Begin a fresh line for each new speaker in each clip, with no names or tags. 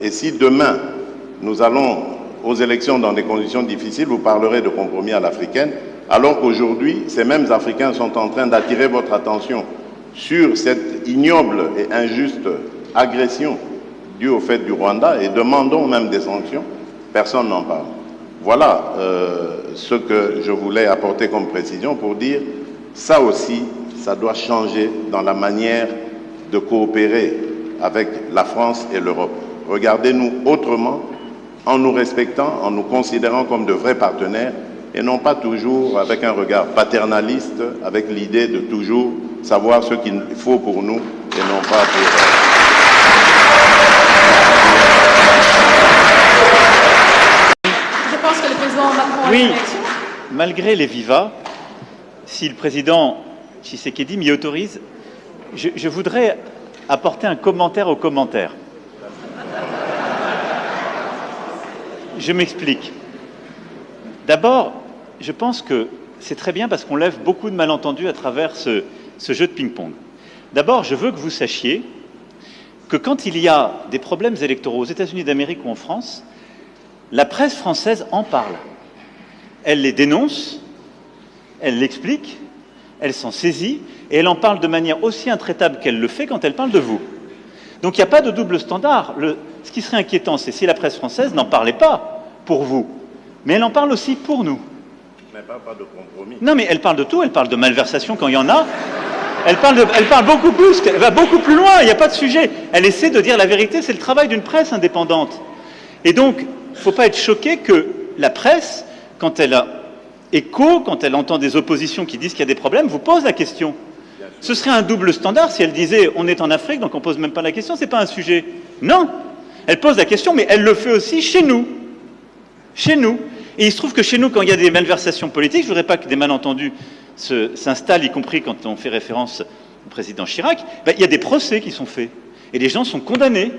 Et si demain, nous allons aux élections dans des conditions difficiles, vous parlerez de compromis à l'africaine, alors qu'aujourd'hui, ces mêmes Africains sont en train d'attirer votre attention sur cette ignoble et injuste agression due au fait du Rwanda et demandons même des sanctions, personne n'en parle. Voilà ce que je voulais apporter comme précision pour dire, ça aussi, ça doit changer dans la manière de coopérer avec la France et l'Europe. Regardez-nous autrement, en nous respectant, en nous considérant comme de vrais partenaires, et non pas toujours avec un regard paternaliste, avec l'idée de toujours savoir ce qu'il faut pour nous, et non pas pour...
Je pense que le président Macron a une réaction.
Malgré les vivas, si le président Tshisekedi m'y autorise, je voudrais apporter un commentaire au commentaire. Je m'explique. D'abord, je pense que c'est très bien parce qu'on lève beaucoup de malentendus à travers ce jeu de ping-pong. D'abord, je veux que vous sachiez que quand il y a des problèmes électoraux aux États-Unis d'Amérique ou en France, la presse française en parle. Elle les dénonce, elle l'explique, elle s'en saisit et elle en parle de manière aussi intraitable qu'elle le fait quand elle parle de vous. Donc il n'y a pas de double standard. Ce qui serait inquiétant, c'est si la presse française n'en parlait pas pour vous, mais elle en parle aussi pour nous.
Mais pas de compromis.
Non, mais elle parle de tout, elle parle de malversation quand il y en a. Elle parle beaucoup plus, elle va beaucoup plus loin, il n'y a pas de sujet. Elle essaie de dire la vérité, c'est le travail d'une presse indépendante. Et donc, il ne faut pas être choqué que la presse, quand elle a écho, quand elle entend des oppositions qui disent qu'il y a des problèmes, vous pose la question. Ce serait un double standard si elle disait « on est en Afrique, donc on ne pose même pas la question, ce n'est pas un sujet ». Non, elle pose la question, mais elle le fait aussi chez nous. Chez nous. Et il se trouve que chez nous, quand il y a des malversations politiques, je ne voudrais pas que des malentendus s'installent, y compris quand on fait référence au président Chirac, il y a des procès qui sont faits. Et les gens sont condamnés,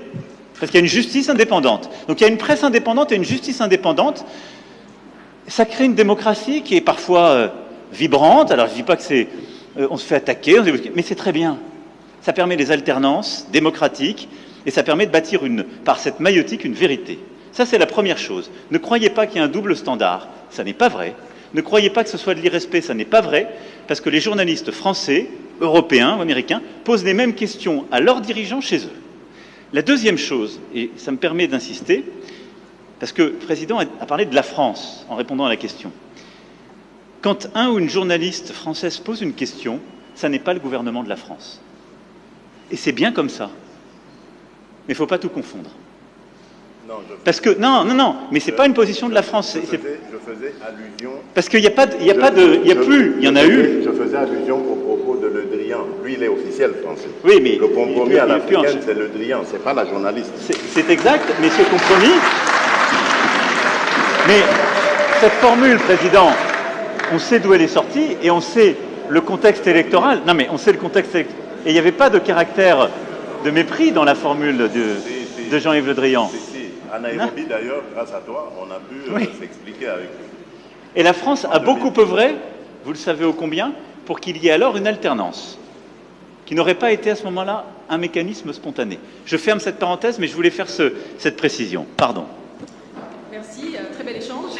parce qu'il y a une justice indépendante. Donc il y a une presse indépendante et une justice indépendante. Ça crée une démocratie qui est parfois vibrante. Alors je ne dis pas que c'est... on se fait attaquer, mais c'est très bien. Ça permet les alternances démocratiques et ça permet de bâtir par cette maïeutique une vérité. Ça, c'est la première chose. Ne croyez pas qu'il y a un double standard, ça n'est pas vrai. Ne croyez pas que ce soit de l'irrespect, ça n'est pas vrai, parce que les journalistes français, européens ou américains posent les mêmes questions à leurs dirigeants chez eux. La deuxième chose, et ça me permet d'insister, parce que le président a parlé de la France en répondant à la question. Quand un ou une journaliste française pose une question, ça n'est pas le gouvernement de la France. Et c'est bien comme ça. Mais il ne faut pas tout confondre.
Non,
parce que, non, mais ce n'est pas une position de la France.
Je faisais allusion...
Parce qu'il n'y a pas de... Il y en a eu...
Je faisais allusion au propos de Le Drian. Lui, il est officiel français.
Oui, mais...
Le compromis à l'africaine, c'est Le Drian, ce n'est pas la journaliste.
C'est exact, mais ce compromis... Mais cette formule, Président... On sait d'où elle est sortie et on sait le contexte électoral. Non, mais on sait le contexte électoral. Et il n'y avait pas de caractère de mépris dans la formule de Jean-Yves Le Drian.
Si. À Nairobi, d'ailleurs, grâce à toi, on a pu s'expliquer avec lui.
Et la France a beaucoup œuvré, vous le savez ô combien, pour qu'il y ait alors une alternance, qui n'aurait pas été à ce moment-là un mécanisme spontané. Je ferme cette parenthèse, mais je voulais faire cette précision. Pardon.
Merci, très bel échange.